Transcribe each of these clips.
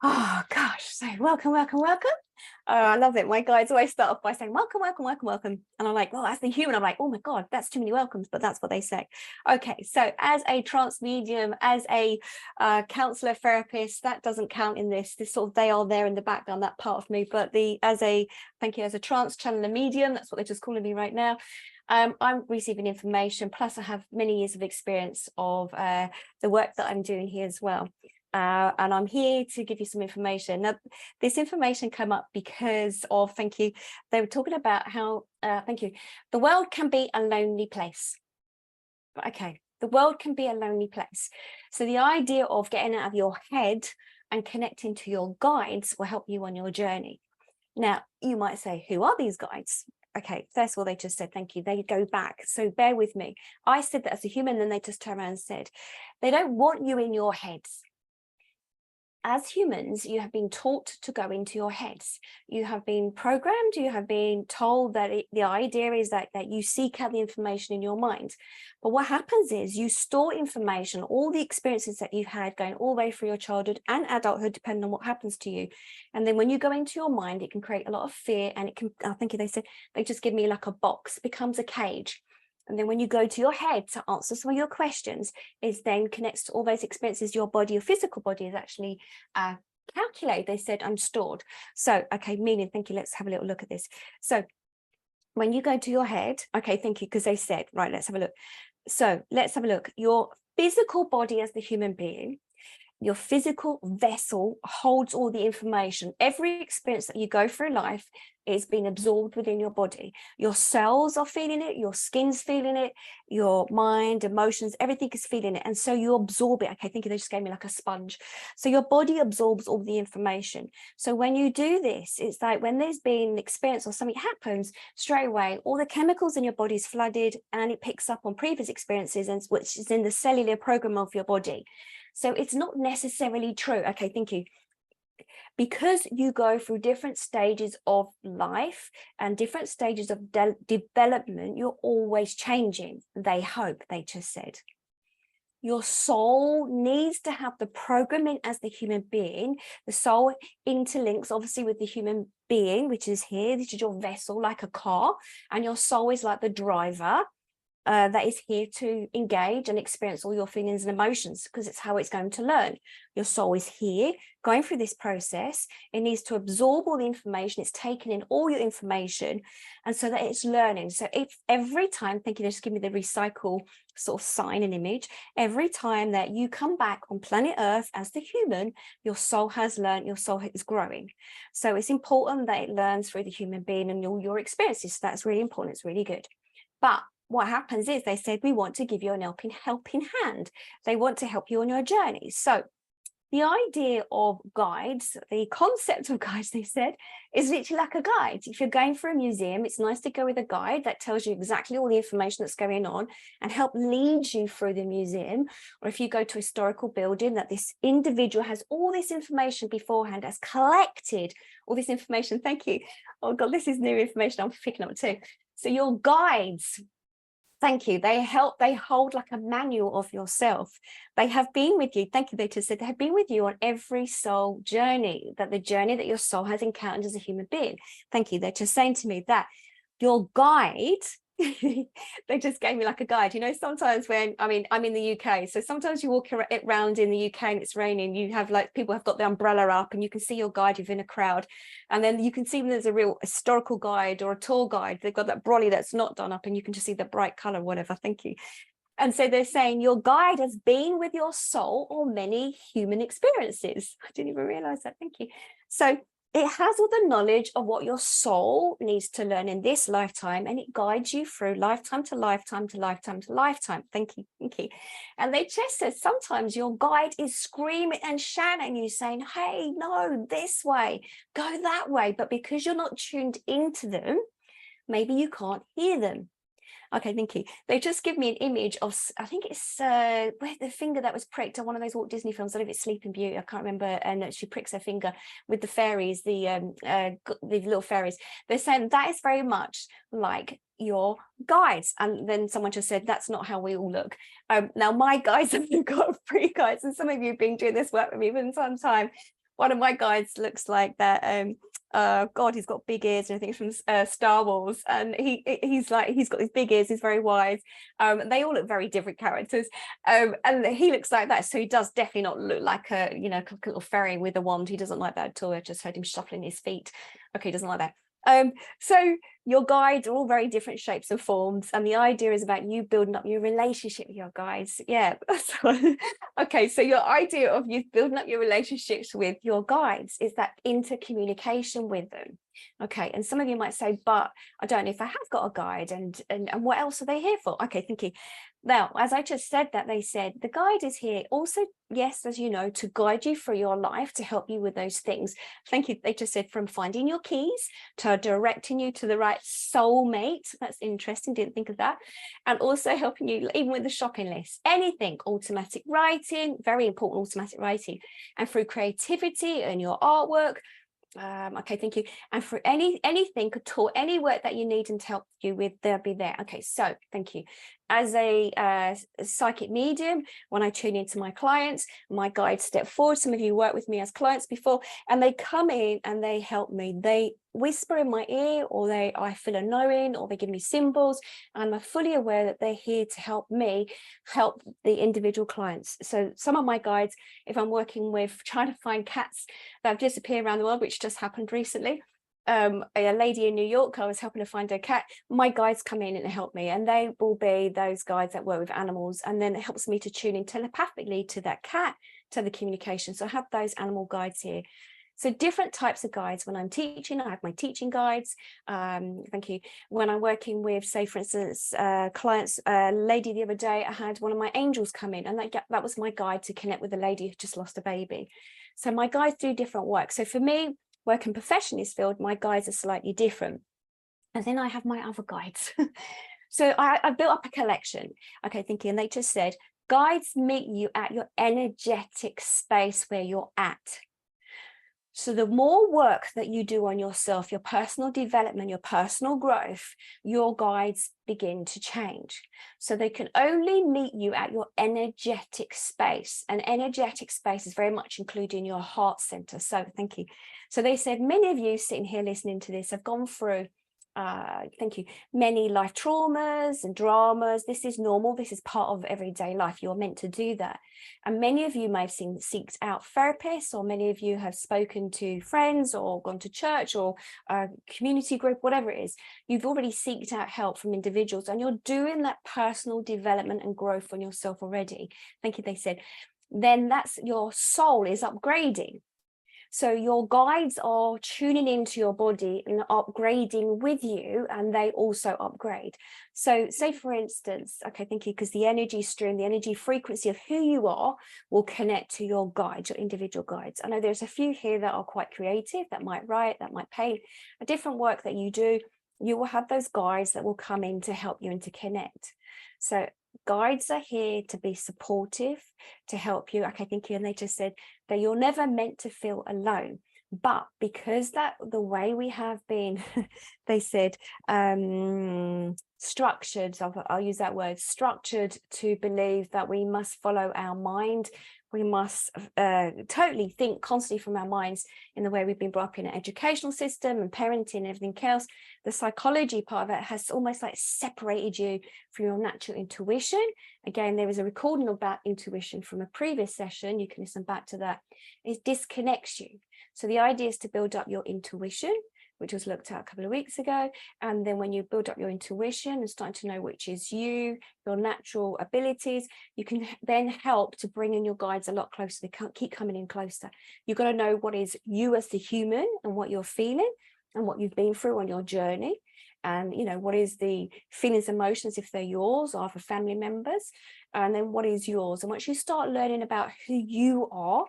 Oh gosh, so welcome. I love it. My guides always start off by saying welcome. And I'm like, well, as the human, I'm like, oh my God, that's too many welcomes, but that's what they say. Okay, so as a trance medium, as a counselor therapist, that doesn't count in this sort of, they are there in the background, that part of me, but as a trance channeler medium, that's what they're just calling me right now. I'm receiving information, plus I have many years of experience of the work that I'm doing here as well. And I'm here to give you some information. Now, this information came up because of, they were talking about how, the world can be a lonely place. Okay, the world can be a lonely place. So the idea of getting out of your head and connecting to your guides will help you on your journey. Now, you might say, who are these guides? Okay, first of all, they just said, thank you. They go back. So bear with me. I said that as a human, then they just turned around and said, they don't want you in your heads. As humans, you have been taught to go into your heads. You have been programmed, you have been told that the idea is that you seek out the information in your mind. But what happens is you store information, all the experiences that you've had going all the way through your childhood and adulthood, depending on what happens to you. And then when you go into your mind, it can create a lot of fear, and it can, I think they said, they just give me like a box, it becomes a cage. And then when you go to your head to answer some of your questions, it then connects to all those experiences your body, your physical body is actually calculate. They said, I'm stored. So, okay, meaning, thank you. Let's have a little look at this. So when you go to your head, okay, thank you, because they said, right, let's have a look. So let's have a look. Your physical body as the human being, your physical vessel holds all the information. Every experience that you go through life is being absorbed within your body. Your cells are feeling it, your skin's feeling it, your mind, emotions, everything is feeling it. And so you absorb it. Okay, I think they just gave me like a sponge. So your body absorbs all the information. So when you do this, it's like when there's been an experience or something happens, straight away, all the chemicals in your body is flooded and it picks up on previous experiences, and which is in the cellular program of your body. So it's not necessarily true. Okay, thank you. Because you go through different stages of life and different stages of development, you're always changing. They hope, they just said. Your soul needs to have the programming as the human being. The soul interlinks obviously with the human being, which is here. This is your vessel, like a car, and your soul is like the driver. That is here to engage and experience all your feelings and emotions, because it's how it's going to learn. Your soul is here going through this process. It needs to absorb all the information. It's taking in all your information, and so that it's learning. So if every time, thinking, just give me the recycle sort of sign and image, every time that you come back on planet Earth as the human, your soul has learned, your soul is growing. So it's important that it learns through the human being and all your experiences. So that's really important. It's really good. But what happens is they said, we want to give you an helping hand. They want to help you on your journey. So the idea of guides, the concept of guides, they said, is literally like a guide. If you're going for a museum, it's nice to go with a guide that tells you exactly all the information that's going on and help lead you through the museum. Or if you go to a historical building, that this individual has all this information beforehand, has collected all this information. Thank you. Oh God, this is new information I'm picking up too. So your guides, thank you. They hold like a manual of yourself. They have been with you. Thank you. They just said they have been with you on every soul journey, that the journey that your soul has encountered as a human being. Thank you. They're just saying to me that your guide, they just gave me like a guide. You know, sometimes when, I'm in the UK, so sometimes you walk around in the UK and it's raining, you have like, people have got the umbrella up and you can see your guide within a crowd. And then you can see when there's a real historical guide or a tour guide, they've got that brolly that's not done up and you can just see the bright color, whatever. Thank you. And so they're saying your guide has been with your soul on many human experiences. I didn't even realize that. Thank you. So it has all the knowledge of what your soul needs to learn in this lifetime, and it guides you through lifetime to lifetime to lifetime to lifetime. Thank you. Thank you. And they just said sometimes your guide is screaming and shouting at you, saying, hey, no, this way, go that way. But because you're not tuned into them, maybe you can't hear them. Okay, thank you. They just give me an image of, I think it's where the finger that was pricked on one of those Walt Disney films. I don't know if it's Sleeping Beauty, I can't remember. And she pricks her finger with the fairies, the little fairies. They're saying that is very much like your guides. And then someone just said, that's not how we all look. Now my guides have got free guides, and some of you have been doing this work with me for some time. one of my guides looks like that. God, he's got big ears, and I think it's from Star Wars, and he's got these big ears. He's very wise. They all look very different characters, and he looks like that. So he does definitely not look like a little fairy with a wand. He doesn't like that at all. I just heard him shuffling his feet. Okay, he doesn't like that. So your guides are all very different shapes and forms, and the idea is about you building up your relationship with your guides. Yeah. Okay, so your idea of you building up your relationships with your guides is that intercommunication with them. Okay, and some of you might say, but I don't know if I have got a guide, and what else are they here for? Okay, thank you. Now, as I just said that, they said the guide is here also, yes, as you know, to guide you through your life, to help you with those things. Thank you. They just said from finding your keys to directing you to the right soulmate. That's interesting. Didn't think of that. And also helping you even with the shopping list, anything, automatic writing, very important, automatic writing, and through creativity and your artwork. Okay, thank you. And for anything at all, any work that you need and to help you with, they'll be there. Okay, so thank you. As a psychic medium, when I tune into my clients, my guides step forward. Some of you worked with me as clients before, and they come in and they help me. They whisper in my ear, or I feel a knowing, or they give me symbols, and I'm fully aware that they're here to help me help the individual clients. So some of my guides, if I'm working with trying to find cats that have disappeared around the world, which just happened recently, a lady in New York, I was helping to find her cat. My guides come in and help me, and they will be those guides that work with animals, and then it helps me to tune in telepathically to that cat, to the communication. So I have those animal guides here. So different types of guides. When I'm teaching, I have my teaching guides. Thank you. When I'm working with, say, for instance, clients, a lady the other day, I had one of my angels come in, and that was my guide to connect with a lady who just lost a baby. So my guides do different work. So for me, working professionally in this field, my guides are slightly different. And then I have my other guides. So I built up a collection. Okay, thank you. And they just said, guides meet you at your energetic space where you're at. So the more work that you do on yourself, your personal development, your personal growth, your guides begin to change. So they can only meet you at your energetic space. And energetic space is very much including your heart center. So thank you. So they said, many of you sitting here listening to this have gone through thank you, many life traumas and dramas. This is normal. This is part of everyday life. You're meant to do that. And many of you may have seeked out therapists, or many of you have spoken to friends, or gone to church, or a community group, whatever it is. You've already seeked out help from individuals, and you're doing that personal development and growth on yourself already. Thank you. They said, then that's your soul is upgrading. So your guides are tuning into your body and upgrading with you, and they also upgrade. So say, for instance, okay, thank you, because the energy stream, the energy frequency of who you are will connect to your guides, your individual guides. I know there's a few here that are quite creative, that might write, that might paint, a different work that you do. You will have those guides that will come in to help you and to connect. So guides are here to be supportive, to help you. Okay, thank you. And they just said that you're never meant to feel alone. But because the way we have been, they said, structured, I'll use that word, structured to believe that we must follow our mind. We must totally think constantly from our minds in the way we've been brought up in an educational system and parenting and everything else. The psychology part of it has almost like separated you from your natural intuition. Again, there is a recording about intuition from a previous session. You can listen back to that. It disconnects you. So the idea is to build up your intuition, which was looked at a couple of weeks ago. And then when you build up your intuition and starting to know which is you, your natural abilities, you can then help to bring in your guides a lot closer. They can't keep coming in closer. You've got to know what is you as the human and what you're feeling and what you've been through on your journey. And, you know, what is the feelings, emotions, if they're yours or for family members, and then what is yours. And once you start learning about who you are,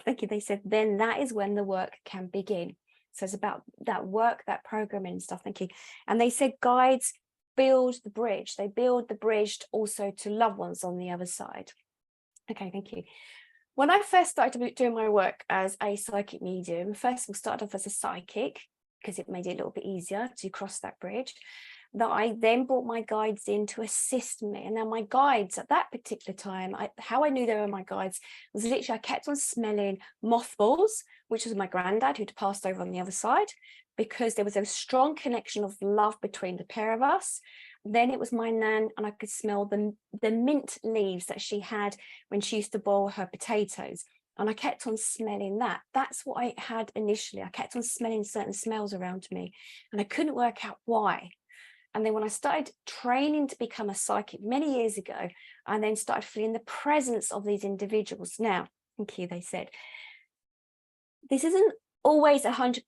thank you, they said, then that is when the work can begin. So it's about that work, that programming and stuff. Thank you. And they said guides build the bridge. They build the bridge also to loved ones on the other side. Okay, thank you. When I first started doing my work as a psychic medium, first of all, started off as a psychic because it made it a little bit easier to cross that bridge. that I then brought my guides in to assist me. And now my guides at that particular time, how I knew they were my guides was literally I kept on smelling mothballs, which was my granddad who'd passed over on the other side, because there was a strong connection of love between the pair of us. Then it was my nan, and I could smell the mint leaves that she had when she used to boil her potatoes. And I kept on smelling that. That's what I had initially. I kept on smelling certain smells around me, and I couldn't work out why. And then when I started training to become a psychic many years ago, I then started feeling the presence of these individuals. Now, thank you, they said, this isn't always 100%,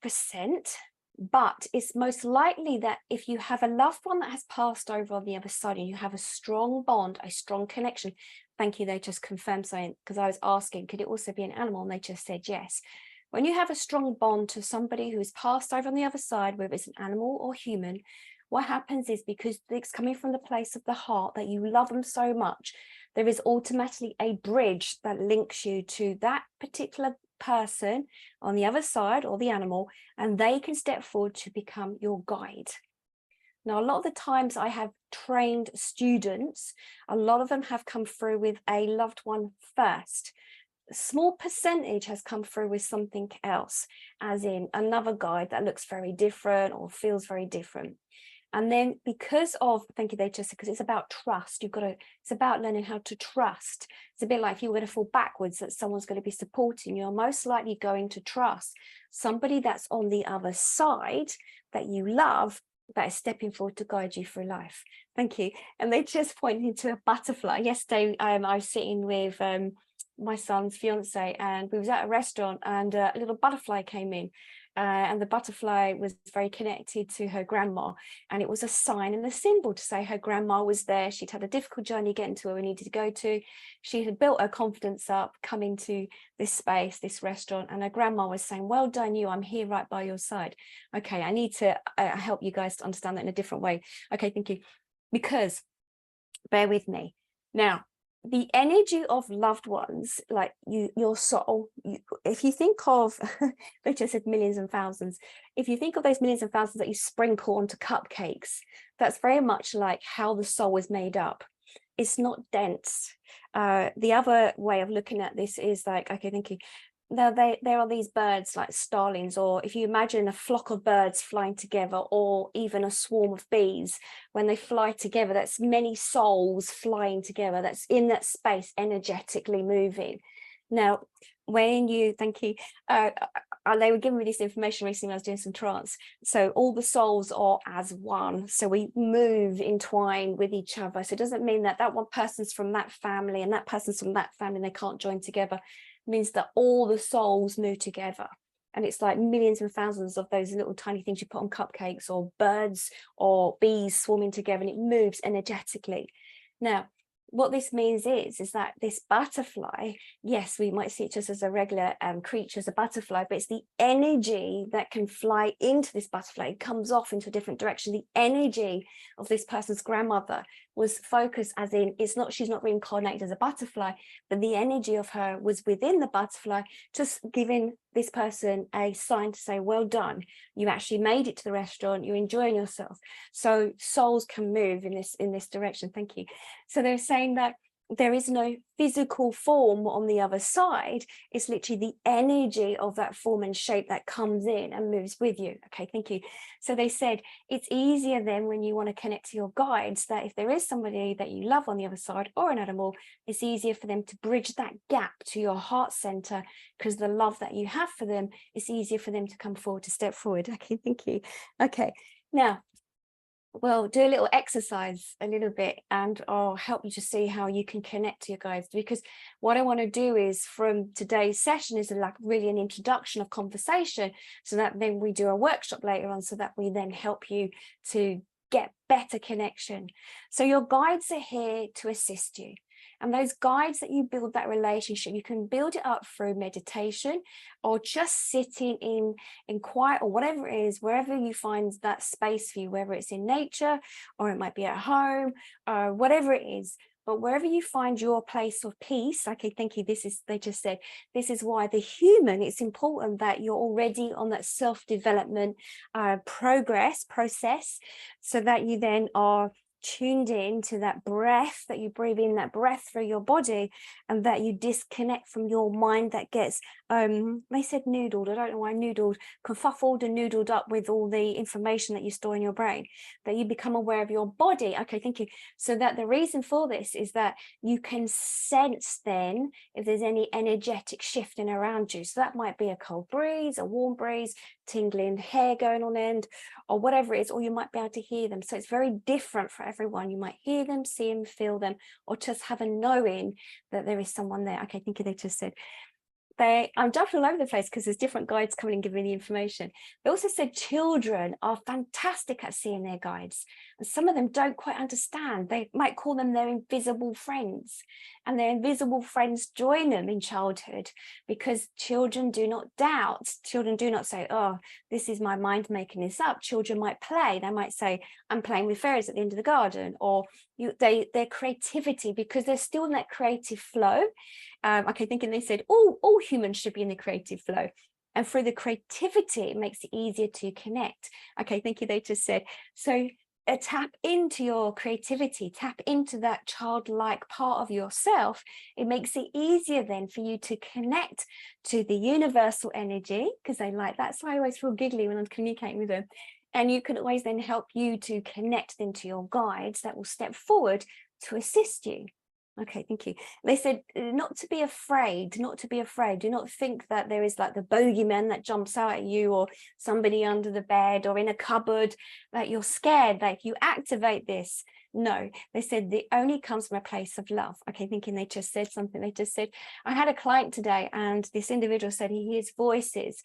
but it's most likely that if you have a loved one that has passed over on the other side and you have a strong bond, a strong connection, thank you, they just confirmed something, because I was asking, could it also be an animal? And they just said yes. When you have a strong bond to somebody who has passed over on the other side, whether it's an animal or human, what happens is, because it's coming from the place of the heart that you love them so much, there is automatically a bridge that links you to that particular person on the other side, or the animal, and they can step forward to become your guide. Now, a lot of the times I have trained students, a lot of them have come through with a loved one first. A small percentage has come through with something else, as in another guide that looks very different or feels very different. And then because of, thank you, they just, because it's about trust, it's about learning how to trust. It's a bit like if you were to fall backwards, that someone's going to be supporting you, you're most likely going to trust somebody that's on the other side that you love, that is stepping forward to guide you through life. Thank you. And they just pointed to a butterfly. Yesterday, I was sitting with my son's fiance, and we was at a restaurant, and a little butterfly came in. And the butterfly was very connected to her grandma, and it was a sign and a symbol to say her grandma was there. She'd had a difficult journey getting to where we needed to go to. She had built her confidence up coming to this space, this restaurant, and her grandma was saying, well done you, I'm here right by your side. Okay, I need to help you guys to understand that in a different way. Okay, thank you. Because, bear with me. Now, the energy of loved ones, like your soul, if you think of, they just said millions and thousands, if you think of those millions and thousands that you sprinkle onto cupcakes, that's very much like how the soul is made up. It's not dense. The other way of looking at this is like, okay, thank you. Now there are these birds like starlings, or if you imagine a flock of birds flying together, or even a swarm of bees, when they fly together, that's many souls flying together, that's in that space energetically moving. Now, when you, thank you, they were giving me this information recently when I was doing some trance. So all the souls are as one. So we move entwined with each other. So it doesn't mean that that one person's from that family and that person's from that family and they can't join together. It means that all the souls move together. And it's like millions and thousands of those little tiny things you put on cupcakes, or birds or bees swarming together, and it moves energetically. Now, what this means is that this butterfly, yes, we might see it just as a regular creature, as a butterfly, but it's the energy that can fly into this butterfly. It comes off into a different direction. The energy of this person's grandmother was focused, as in, it's not, she's not reincarnated as a butterfly, but the energy of her was within the butterfly, just giving this person a sign to say, well done, you actually made it to the restaurant, you're enjoying yourself. So souls can move in this direction. Thank you. So they're saying that there is no physical form on the other side. It's literally the energy of that form and shape that comes in and moves with you. Okay, thank you. So they said it's easier then when you want to connect to your guides, that if there is somebody that you love on the other side, or an animal, it's easier for them to bridge that gap to your heart center, because the love that you have for them, it's easier for them to come forward, to step forward. Okay, thank you. Okay, now we'll do a little exercise a little bit, and I'll help you to see how you can connect to your guides, because what I want to do is, from today's session, is like really an introduction of conversation, so that then we do a workshop later on, so that we then help you to get better connection. So your guides are here to assist you. And those guides that you build that relationship, you can build it up through meditation, or just sitting in quiet, or whatever it is, wherever you find that space for you, whether it's in nature or it might be at home, or whatever it is. But wherever you find your place of peace, okay, thank you. They just said, this is why the human, it's important that you're already on that self-development process, so that you then are tuned in to that breath, that you breathe in that breath through your body, and that you disconnect from your mind that gets they said noodled, I don't know why noodled, confuffled and noodled up with all the information that you store in your brain, that you become aware of your body. Okay, thank you. So that the reason for this is that you can sense then if there's any energetic shifting around you. So that might be a cold breeze, a warm breeze, tingling hair going on end, or whatever it is, or you might be able to hear them. So it's very different for everyone. You might hear them, see them, feel them, or just have a knowing that there is someone there. Okay, thank you. They just said, I'm jumping all over the place because there's different guides coming and giving me the information. They also said children are fantastic at seeing their guides, and some of them don't quite understand. They might call them their invisible friends, and their invisible friends join them in childhood, because children do not doubt. Children do not say, oh, this is my mind making this up. Children might play. They might say, I'm playing with fairies at the end of the garden, or their creativity, because they're still in that creative flow. Okay, thinking they said all humans should be in the creative flow, and through the creativity it makes it easier to connect. Okay, thank you. They just said, so tap into your creativity, tap into that childlike part of yourself. It makes it easier then for you to connect to the universal energy, because they like that. So I always feel giggly when I'm communicating with them. And you can always then help you to connect into your guides that will step forward to assist you. Okay, thank you. They said not to be afraid, not to be afraid. Do not think that there is like the bogeyman that jumps out at you, or somebody under the bed or in a cupboard, that you're scared, like you activate this. No, they said it only comes from a place of love. Okay, thinking they just said something. They just said, I had a client today and this individual said he hears voices.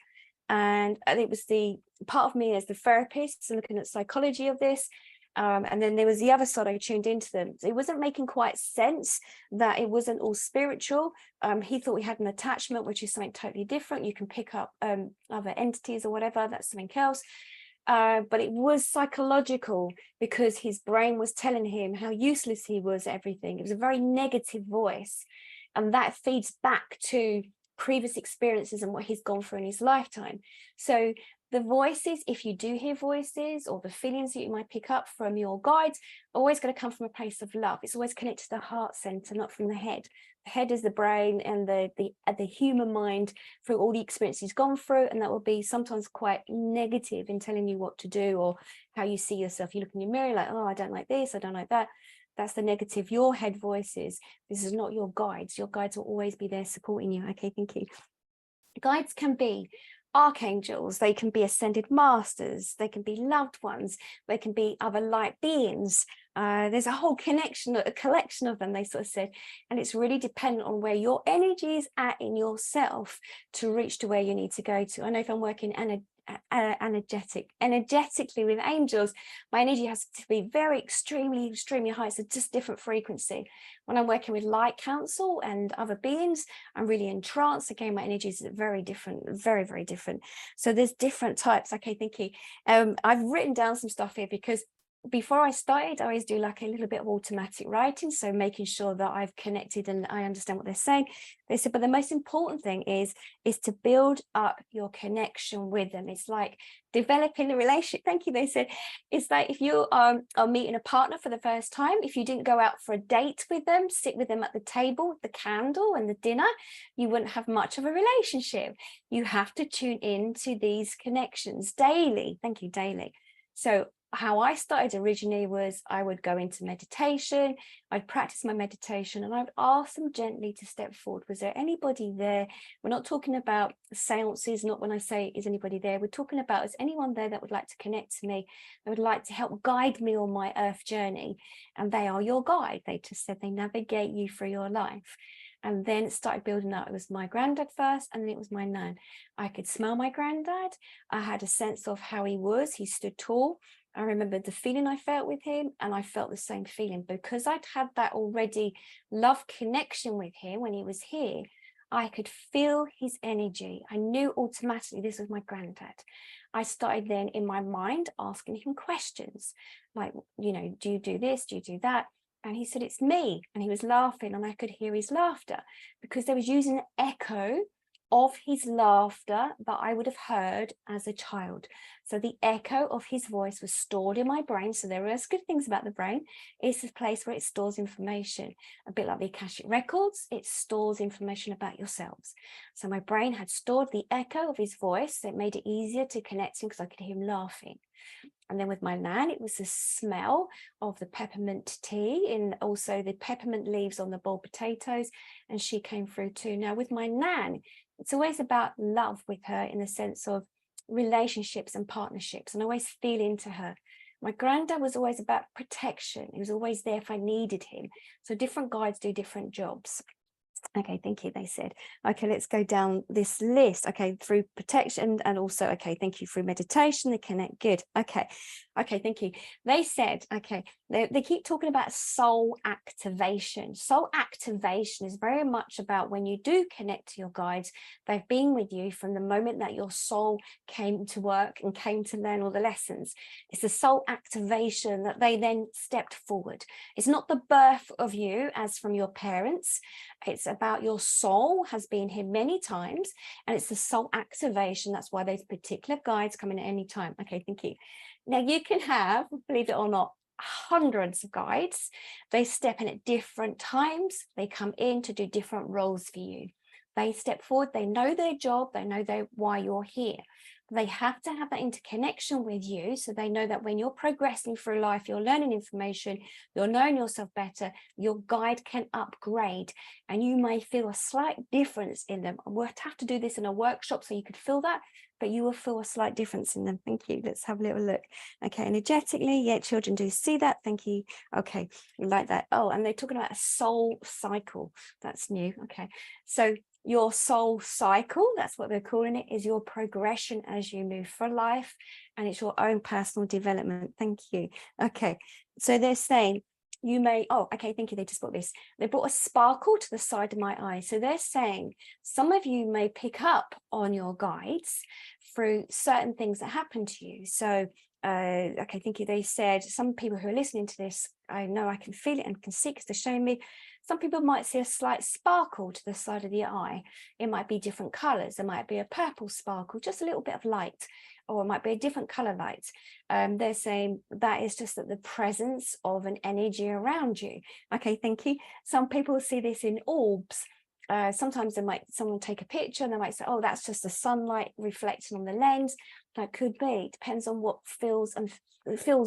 And it was the part of me as the therapist looking at psychology of this. And then there was the other side. I tuned into them. It wasn't making quite sense that it wasn't all spiritual. He thought we had an attachment, which is something totally different. You can pick up other entities or whatever. That's something else. But it was psychological, because his brain was telling him how useless he was at everything. It was a very negative voice. And that feeds back to previous experiences and what he's gone through in his lifetime. So the voices, if you do hear voices, or the feelings that you might pick up from your guides, are always going to come from a place of love. It's always connected to the heart center, not from the head. The head is the brain and the human mind through all the experiences he's gone through, and that will be sometimes quite negative in telling you what to do or how you see yourself. You look in your mirror like, oh, I don't like this, I don't like that. That's the negative. Your head voices, this is not your guides. Your guides will always be there supporting you. Okay, thank you. Guides can be archangels, they can be ascended masters, they can be loved ones, they can be other light beings. There's a whole a collection of them, they sort of said, and it's really dependent on where your energy is at in yourself to reach to where you need to go to. I know if I'm working energetically with angels, my energy has to be very extremely high. So just different frequency. When I'm working with light council and other beings, I'm really in trance. Again, my energy is very different, very different. So there's different types. Okay, thank you. I've written down some stuff here, because before I started, I always do like a little bit of automatic writing, so making sure that I've connected and I understand what they're saying. They said, but the most important thing is to build up your connection with them. It's like developing a relationship. Thank you. They said it's like if you are meeting a partner for the first time, if you didn't go out for a date with them, sit with them at the table with the candle and the dinner, you wouldn't have much of a relationship. You have to tune into these connections daily. Thank you, daily. So how I started originally was I would go into meditation, I'd practice my meditation, and I'd ask them gently to step forward. Was there anybody there? We're not talking about seances, not when I say, is anybody there? We're talking about, is anyone there that would like to connect to me, that would like to help guide me on my earth journey? And they are your guide. They just said they navigate you through your life. And then it started building up. It was my granddad first, and then it was my nan. I could smell my granddad. I had a sense of how he was. He stood tall. I remember the feeling I felt with him, and I felt the same feeling because I'd had that already love connection with him when he was here. I could feel his energy. I knew automatically this was my granddad. I started then in my mind asking him questions like, you know, do you do this? Do you do that? And he said, it's me. And he was laughing, and I could hear his laughter because they was using an echo of his laughter that I would have heard as a child. So the echo of his voice was stored in my brain. So there are good things about the brain. It's a place where it stores information, a bit like the Akashic records. It stores information about yourselves. So my brain had stored the echo of his voice. So it made it easier to connect him because I could hear him laughing. And then with my nan, it was the smell of the peppermint tea and also the peppermint leaves on the boiled potatoes. And she came through too. Now with my nan, it's always about love with her in the sense of relationships and partnerships, and I always feel into her. My granddad was always about protection. He was always there if I needed him. So different guides do different jobs. Okay, thank you, they said. Okay, let's go down this list. Okay, through protection and also, okay, thank you, through meditation, they connect. Good. Okay, thank you. They said, okay, they keep talking about soul activation. Soul activation is very much about when you do connect to your guides, they've been with you from the moment that your soul came to work and came to learn all the lessons. It's the soul activation that they then stepped forward. It's not the birth of you as from your parents. It's about your soul has been here many times, and it's the soul activation. That's why those particular guides come in at any time. Okay, thank you. Now you can have, believe it or not, hundreds of guides. They step in at different times. They come in to do different roles for you. They step forward. They know their job. They know why you're here. They have to have that interconnection with you, so they know that when you're progressing through life, you're learning information, you're knowing yourself better, your guide can upgrade, and you may feel a slight difference in them. We'll have to do this in a workshop so you could feel that, but you will feel a slight difference in them. Thank you. Let's have a little look. Okay, energetically, yeah, children do see that. Thank you. Okay, like that. Oh, and they're talking about a soul cycle. That's new. Okay, so your soul cycle, that's what they're calling it, is your progression as you move through life, and it's your own personal development. Thank you. Okay, so they're saying you may, oh, okay, thank you. They just brought this. They brought a sparkle to the side of my eye. So they're saying some of you may pick up on your guides through certain things that happen to you. So okay, thank you. They said some people who are listening to this, I know I can feel it and can see because they're showing me. Some people might see a slight sparkle to the side of the eye. It might be different colors. There might be a purple sparkle, just a little bit of light, or it might be a different color light. They're saying that is just that the presence of an energy around you. Okay, thank you. Some people see this in orbs. Sometimes someone take a picture and they might say, oh, that's just the sunlight reflecting on the lens. That could be. It depends on what feels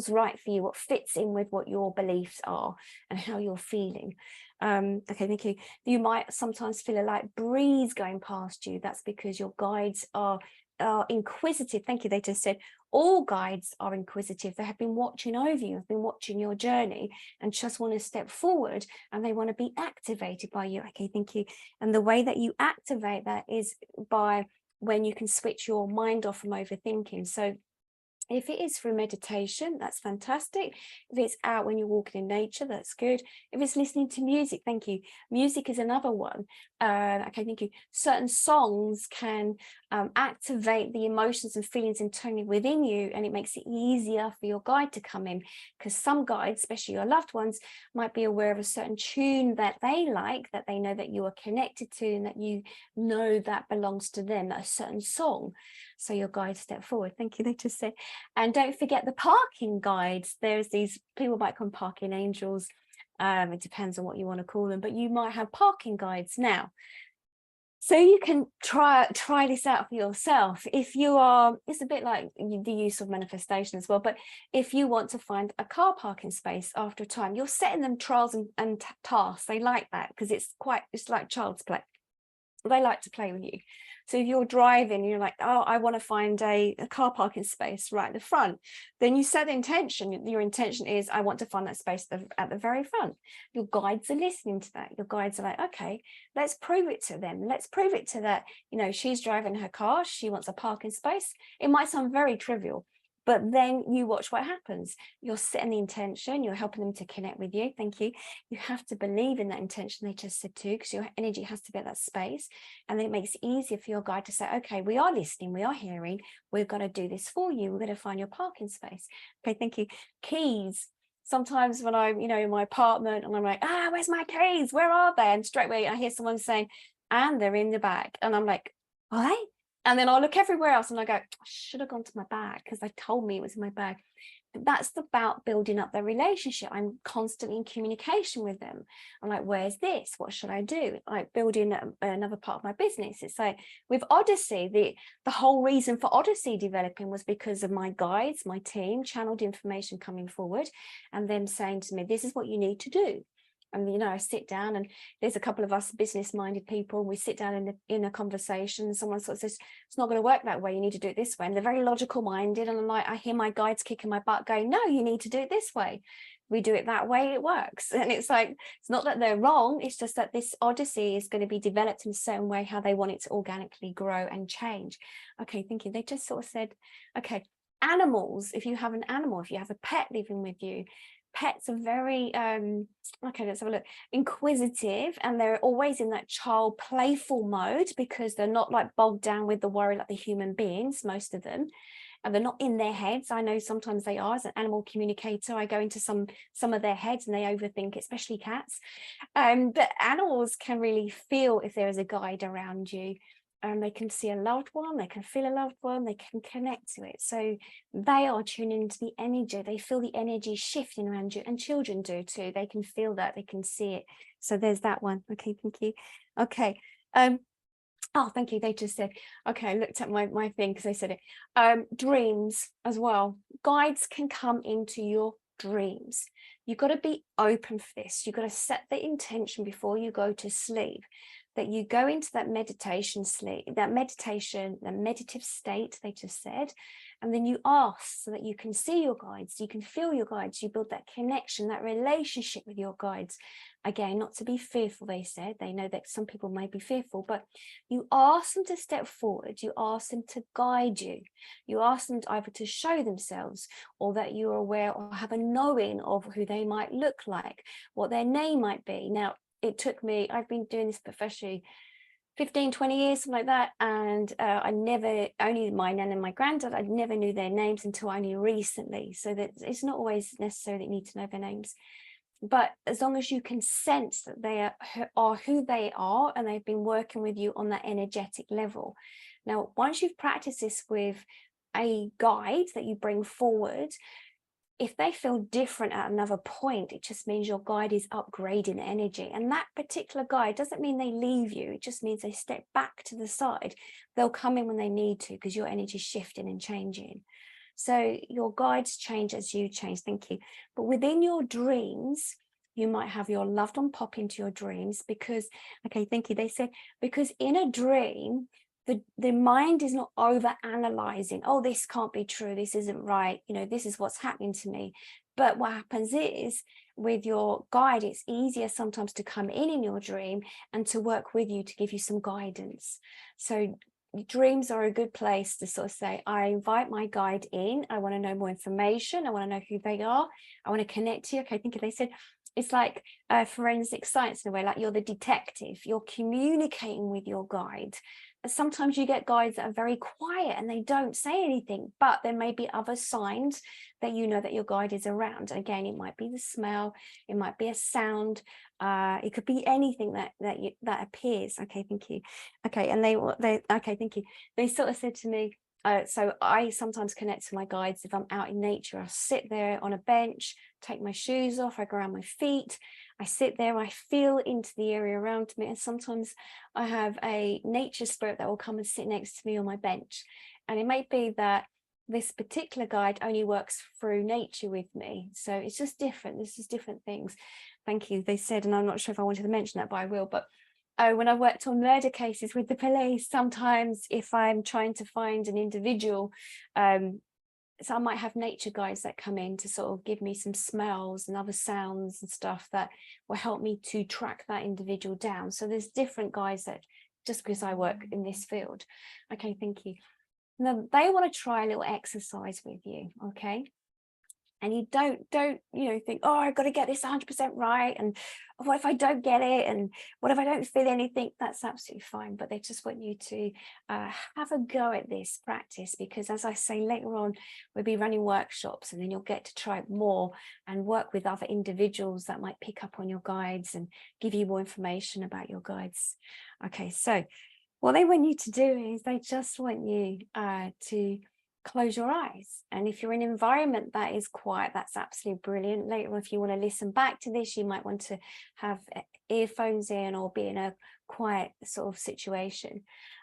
right for you, what fits in with what your beliefs are and how you're feeling. Okay, thank you. You might sometimes feel a light breeze going past you. That's because your guides are inquisitive. Thank you. They just said all guides are inquisitive. They have been watching over you, have been watching your journey, and just want to step forward, and they want to be activated by you. Okay, thank you. And the way that you activate that is by when you can switch your mind off from overthinking. So if it is through meditation, that's fantastic. If it's out when you're walking in nature, that's good. If it's listening to music, thank you. Music is another one. Okay, thank you. Certain songs can activate the emotions and feelings internally within you, and it makes it easier for your guide to come in, because some guides, especially your loved ones, might be aware of a certain tune that they like, that they know that you are connected to, and that you know that belongs to them, that a certain song. So your guide step forward. Thank you. They just said. And don't forget the parking guides. There's these people might call them parking angels. It depends on what you want to call them, but you might have parking guides now. So you can try this out for yourself. If you are, it's a bit like the use of manifestation as well, but if you want to find a car parking space after a time, you're setting them trials and tasks. They like that because it's like child's play. They like to play with you. So if you're driving, you're like, oh, I want to find a car parking space right at the front. Then you set the intention. Your intention is, I want to find that space at the very front. Your guides are listening to that. Your guides are like, okay, let's prove it to them. Let's prove it to that. You know, she's driving her car. She wants a parking space. It might sound very trivial, but then you watch what happens. You're setting the intention. You're helping them to connect with you. Thank you. You have to believe in that intention they just said too, because your energy has to be at that space. And then it makes it easier for your guide to say, okay, we are listening. We are hearing. We're going to do this for you. We're going to find your parking space. Okay, thank you. Keys. sometimes when I'm, in my apartment and I'm like, where's my keys? Where are they? And straight away I hear someone saying, and they're in the bag. And I'm like, are they? And then I'll look everywhere else and I go, I should have gone to my bag because they told me it was in my bag. That's about building up their relationship. I'm constantly in communication with them. I'm like, where's this? What should I do? Like building another part of my business. It's like with Odyssey, the whole reason for Odyssey developing was because of my guides, my team, channeled information coming forward and them saying to me, this is what you need to do. And I sit down, and there's a couple of us business-minded people. We sit down in a conversation, and someone sort of says, it's not going to work that way, you need to do it this way. And they're very logical minded, and I'm like, I hear my guides kicking my butt going, no, you need to do it this way. We do it that way, it works. And it's like, it's not that they're wrong, it's just that this Odyssey is going to be developed in a certain way, how they want it to organically grow and change. Okay, thinking, they just sort of said, okay, animals, if you have an animal, if you have a pet living with you, pets are very okay, let's have a look, inquisitive, and they're always in that child playful mode because they're not like bogged down with the worry like the human beings, most of them, and they're not in their heads. I know sometimes they are. As an animal communicator, I go into some of their heads and they overthink, especially cats. But animals can really feel if there is a guide around you. They can see a loved one, they can feel a loved one, they can connect to it. So they are tuning into the energy. They feel the energy shifting around you, and children do too. They can feel that, they can see it. So there's that one. Okay, thank you. Okay. Oh, thank you. They just said, okay, I looked at my thing because they said it. Dreams as well. Guides can come into your dreams. You've got to be open for this. You've got to set the intention before you go to sleep, that you go into that meditation sleep, that meditative state, they just said, and then you ask so that you can see your guides, you can feel your guides, you build that connection, that relationship with your guides. Again, not to be fearful, they said. They know that some people may be fearful, but you ask them to step forward, you ask them to guide you, you ask them either to show themselves, or that you're aware or have a knowing of who they might look like, what their name might be. Now, it took me, I've been doing this professionally 15, 20 years, something like that. And I never, only my nan and my granddad, I never knew their names until only recently. So that it's not always necessary that you need to know their names. But as long as you can sense that they are who they are, and they've been working with you on that energetic level. Now, once you've practiced this with a guide that you bring forward, if they feel different at another point, it just means your guide is upgrading energy. And that particular guide doesn't mean they leave you. It just means they step back to the side. They'll come in when they need to because your energy is shifting and changing. So your guides change as you change. Thank you. But within your dreams, you might have your loved one pop into your dreams because, okay, thank you. They said, because in a dream, the mind is not over analyzing, oh, this can't be true, this isn't right, this is what's happening to me. But what happens is, with your guide, it's easier sometimes to come in your dream and to work with you to give you some guidance. So dreams are a good place to sort of say, I invite my guide in, I want to know more information, I want to know who they are, I want to connect to you. Okay, I think they said it's like forensic science in a way, like you're the detective, you're communicating with your guide. Sometimes you get guides that are very quiet and they don't say anything, but there may be other signs that you know that your guide is around. Again, it might be the smell, it might be a sound, it could be anything that appears. Okay, thank you. Okay, and they okay, thank you. They sort of said to me, so I sometimes connect to my guides if I'm out in nature. I'll sit there on a bench, take my shoes off, I go around my feet, I sit there, I feel into the area around me, and sometimes I have a nature spirit that will come and sit next to me on my bench. And it might be that this particular guide only works through nature with me. So it's just different. This is different things. Thank you. They said, and I'm not sure if I wanted to mention that, but I will. But when I worked on murder cases with the police, sometimes if I'm trying to find an individual, so I might have nature guides that come in to sort of give me some smells and other sounds and stuff that will help me to track that individual down. So there's different guides that, just because I work in this field. Okay, thank you. Now they want to try a little exercise with you, okay? And you don't think, oh, I've got to get this 100% right, and what if I don't get it, and what if I don't feel anything? That's absolutely fine, but they just want you to have a go at this practice, because as I say, later on we'll be running workshops, and then you'll get to try it more and work with other individuals that might pick up on your guides and give you more information about your guides. Okay, so what they want you to do is they just want you to close your eyes. And if you're in an environment that is quiet, that's absolutely brilliant. Later on, if you want to listen back to this, you might want to have earphones in or be in a quiet sort of situation.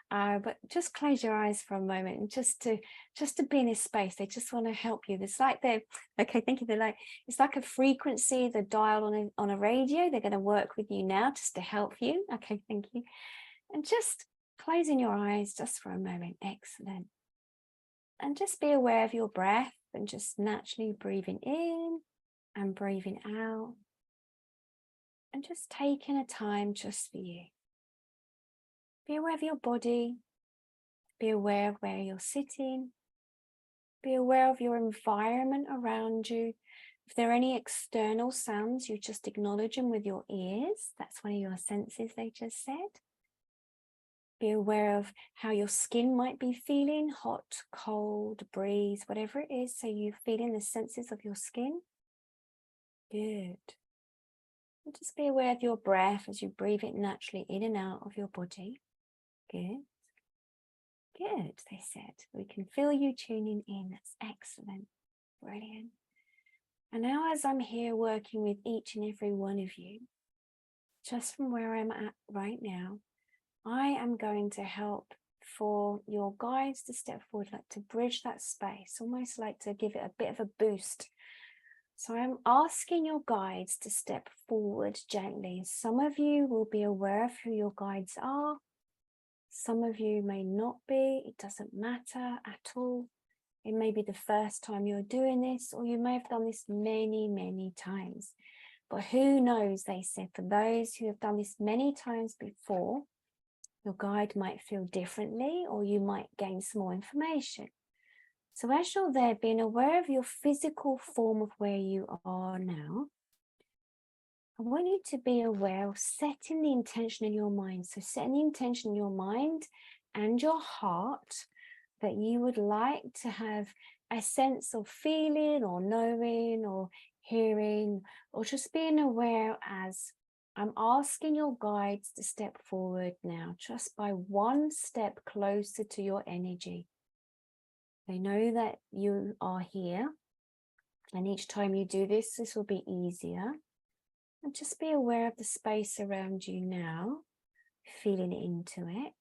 But just close your eyes for a moment, and just to be in a space. They just want to help you. It's like it's like a frequency, the dial on a radio. They're going to work with you now just to help you. Okay, thank you. And just closing your eyes just for a moment. Excellent. And just be aware of your breath, and just naturally breathing in and breathing out, and just taking a time just for you. Be aware of your body, be aware of where you're sitting, be aware of your environment around you. If there are any external sounds, you just acknowledge them with your ears. That's one of your senses they just said. Be aware of how your skin might be feeling, hot, cold, breeze, whatever it is. So you're feeling the senses of your skin. Good. And just be aware of your breath as you breathe it naturally in and out of your body. Good. Good, they said. We can feel you tuning in. That's excellent. Brilliant. And now as I'm here working with each and every one of you, just from where I'm at right now, I am going to help for your guides to step forward, like to bridge that space, almost like to give it a bit of a boost. So I'm asking your guides to step forward gently. Some of you will be aware of who your guides are. Some of you may not be. It doesn't matter at all. It may be the first time you're doing this, or you may have done this many, many times. But who knows, they said, for those who have done this many times before, your guide might feel differently, or you might gain some more information. So as you're there, being aware of your physical form of where you are now, I want you to be aware of setting the intention in your mind. So setting the intention in your mind and your heart that you would like to have a sense of feeling or knowing or hearing, or just being aware as I'm asking your guides to step forward now, just by one step closer to your energy. They know that you are here, and each time you do this, this will be easier. And just be aware of the space around you now, feeling into it,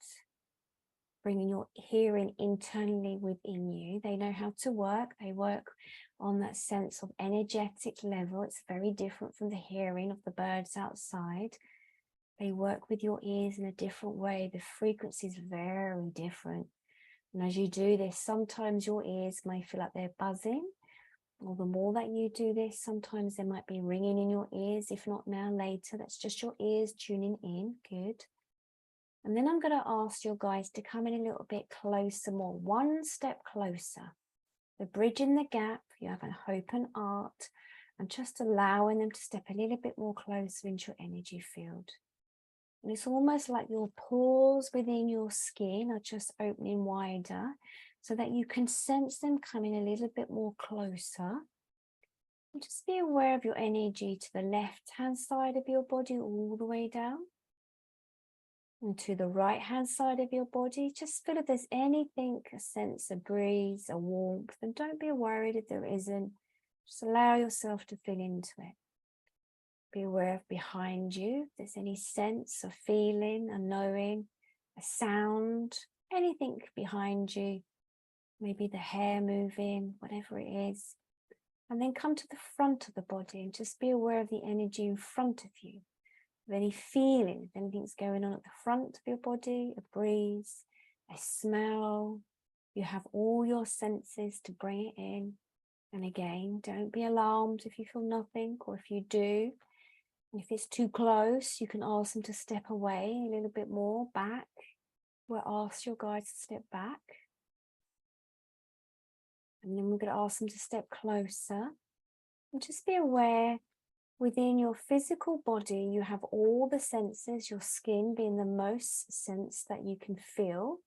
bringing your hearing internally within you. They know how to work. They work on that sense of energetic level. It's very different from the hearing of the birds outside. They work with your ears in a different way. The frequency is very different. And as you do this, sometimes your ears may feel like they're buzzing. Or the more that you do this, sometimes there might be ringing in your ears. If not now, later. That's just your ears tuning in. Good. And then I'm going to ask your guys to come in a little bit closer, more one step closer. They're bridging the gap. You have a hope and art, and just allowing them to step a little bit more closer into your energy field. And it's almost like your pores within your skin are just opening wider, so that you can sense them coming a little bit more closer. And just be aware of your energy to the left-hand side of your body, all the way down. And to the right-hand side of your body, just feel if there's anything, a sense of breeze, a warmth, and don't be worried if there isn't. Just allow yourself to feel into it. Be aware of behind you, if there's any sense of feeling, a knowing, a sound, anything behind you. Maybe the hair moving, whatever it is. And then come to the front of the body and just be aware of the energy in front of you. Of any feeling, if anything's going on at the front of your body, a breeze, a smell. You have all your senses to bring it in. And again, don't be alarmed if you feel nothing, or if you do. And if it's too close, you can ask them to step away a little bit more back. We'll ask your guides to step back. And then we're going to ask them to step closer. And just be aware within your physical body, you have all the senses, your skin being the most sense that you can feel.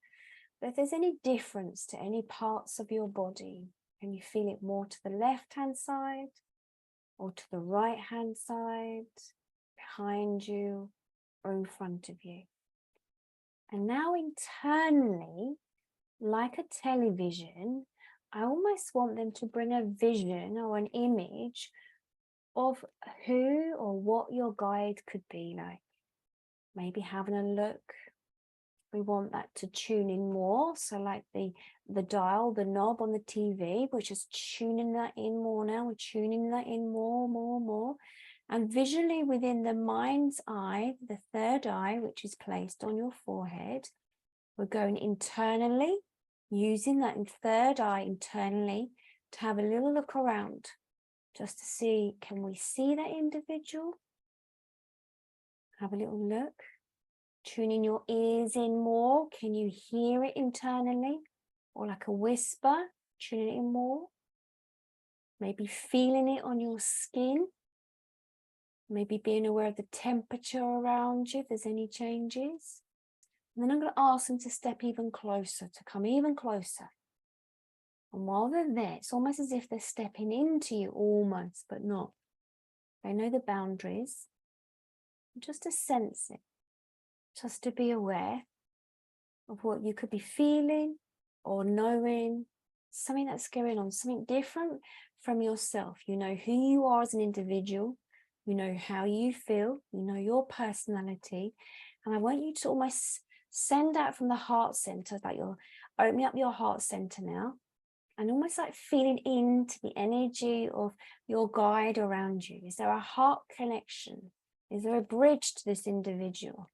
But if there's any difference to any parts of your body, can you feel it more to the left-hand side or to the right-hand side, behind you or in front of you? And now internally, like a television, I almost want them to bring a vision or an image of who or what your guide could be like. Maybe having a look. We want that to tune in more. So like the dial, the knob on the TV, we're just tuning that in more now. We're tuning that in more. And visually within the mind's eye, the third eye, which is placed on your forehead, we're going internally, using that third eye internally to have a little look around, just to see, can we see that individual? Have a little look. Tuning your ears in more. Can you hear it internally? Or like a whisper, tuning it in more. Maybe feeling it on your skin. Maybe being aware of the temperature around you, if there's any changes. And then I'm going to ask them to step even closer, to come even closer. And while they're there, it's almost as if they're stepping into you almost, but not. They know the boundaries. Just to sense it. Just to be aware of what you could be feeling or knowing, something that's going on, something different from yourself. You know who you are as an individual. You know how you feel. You know your personality. And I want you to almost send out from the heart center, like you're opening up your heart center now, and almost like feeling into the energy of your guide around you. Is there a heart connection? Is there a bridge to this individual?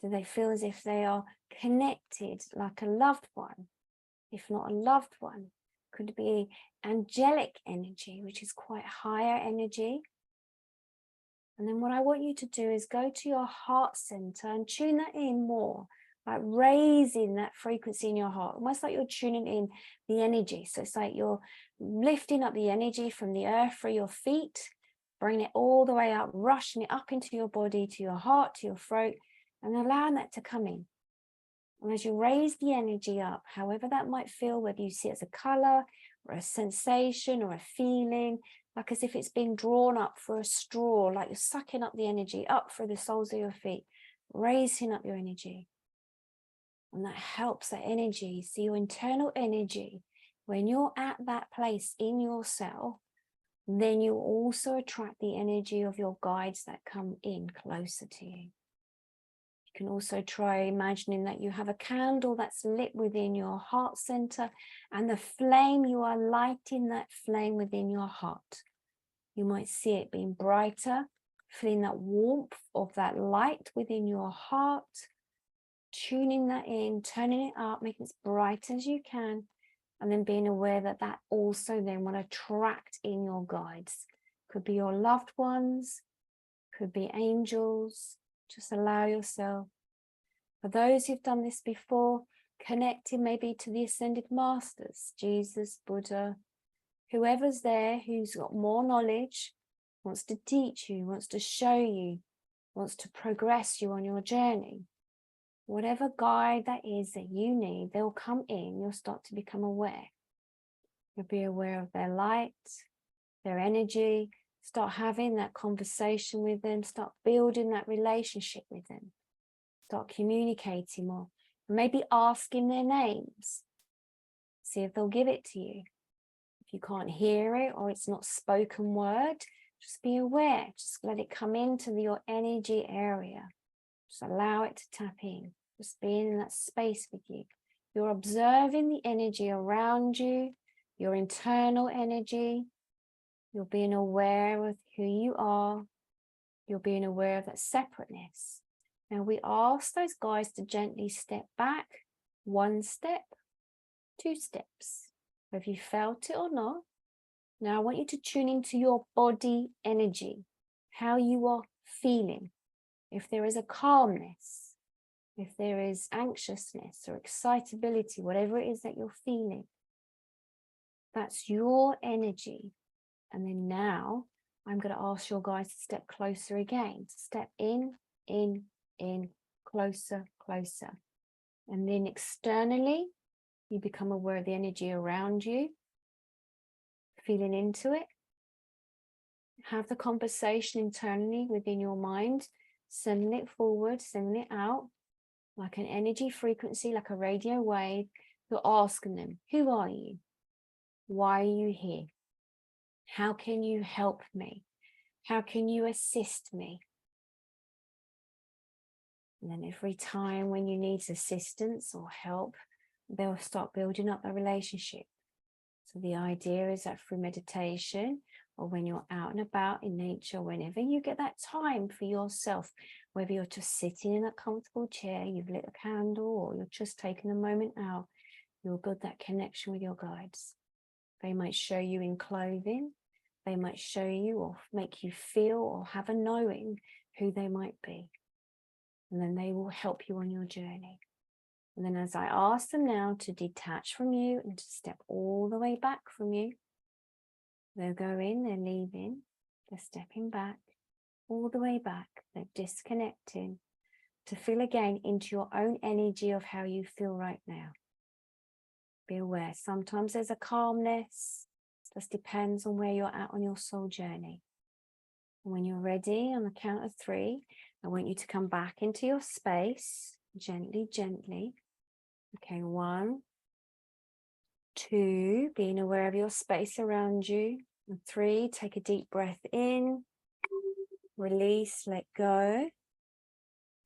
Do they feel as if they are connected like a loved one? If not a loved one, could it be angelic energy, which is quite higher energy? And then what I want you to do is go to your heart center and tune that in more, like raising that frequency in your heart, almost like you're tuning in the energy. So it's like you're lifting up the energy from the earth through your feet, bringing it all the way up, rushing it up into your body, to your heart, to your throat, and allowing that to come in. And as you raise the energy up, however that might feel, whether you see it as a color or a sensation or a feeling, like as if it's being drawn up for a straw, like you're sucking up the energy up through the soles of your feet, raising up your energy. And that helps that energy, see your internal energy. When you're at that place in yourself, then you also attract the energy of your guides that come in closer to you. You can also try imagining that you have a candle that's lit within your heart center, and the flame, you are lighting that flame within your heart. You might see it being brighter, feeling that warmth of that light within your heart, tuning that in, turning it up, making it as bright as you can, and then being aware that that also then will attract in your guides. Could be your loved ones, could be angels. Just allow yourself. For those who've done this before, connecting maybe to the ascended masters, Jesus, Buddha, whoever's there who's got more knowledge, wants to teach you, wants to show you, wants to progress you on your journey. Whatever guide that is that you need, they'll come in, you'll start to become aware. You'll be aware of their light, their energy, start having that conversation with them, start building that relationship with them, start communicating more, maybe asking their names, see if they'll give it to you. If you can't hear it or it's not spoken word, just be aware, just let it come into your energy area. Just allow it to tap in, just being in that space with you. You're observing the energy around you, your internal energy. You're being aware of who you are. You're being aware of that separateness. Now we ask those guys to gently step back, 1 step, 2 steps. Have you felt it or not? Now I want you to tune into your body energy, how you are feeling. If there is a calmness, if there is anxiousness or excitability, whatever it is that you're feeling, that's your energy. And then now I'm going to ask your guys to step closer again. Step in, closer, closer. And then externally, you become aware of the energy around you, feeling into it. Have the conversation internally within your mind, sending it forward, sending it out, like an energy frequency, like a radio wave. You're asking them, who are you? Why are you here? How can you help me? How can you assist me? And then every time when you need assistance or help, they'll start building up a relationship. So the idea is that through meditation, or when you're out and about in nature, whenever you get that time for yourself, whether you're just sitting in a comfortable chair, you've lit a candle, or you're just taking a moment out, you'll build that connection with your guides. They might show you in clothing, they might show you or make you feel or have a knowing who they might be. And then they will help you on your journey. And then as I ask them now to detach from you and to step all the way back from you, they'll go in, they're leaving, they're stepping back, all the way back, they're disconnecting to feel again into your own energy of how you feel right now. Be aware, sometimes there's a calmness, just depends on where you're at on your soul journey. And when you're ready, on the count of 3, I want you to come back into your space, gently, gently. Okay, 1, 2, being aware of your space around you. And 3, take a deep breath in, release, let go.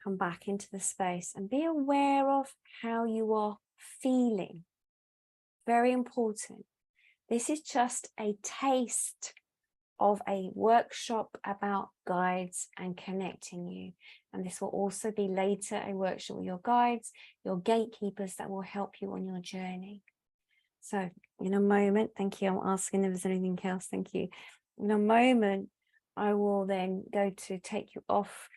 Come back into the space and be aware of how you are feeling. Very important. This is just a taste of a workshop about guides and connecting you. And this will also be later a workshop with your guides, your gatekeepers that will help you on your journey. So in a moment, thank you. I'm asking if there's anything else. Thank you. In a moment, I will then go to take you off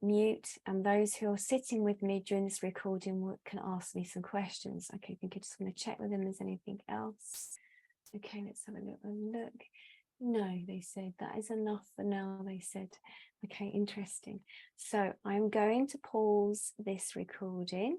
mute, and those who are sitting with me during this recording can ask me some questions. Okay, I think I just want to check with them if there's anything else. Okay, let's have a little look. No, they said that is enough for now. They said, okay, interesting. So I'm going to pause this recording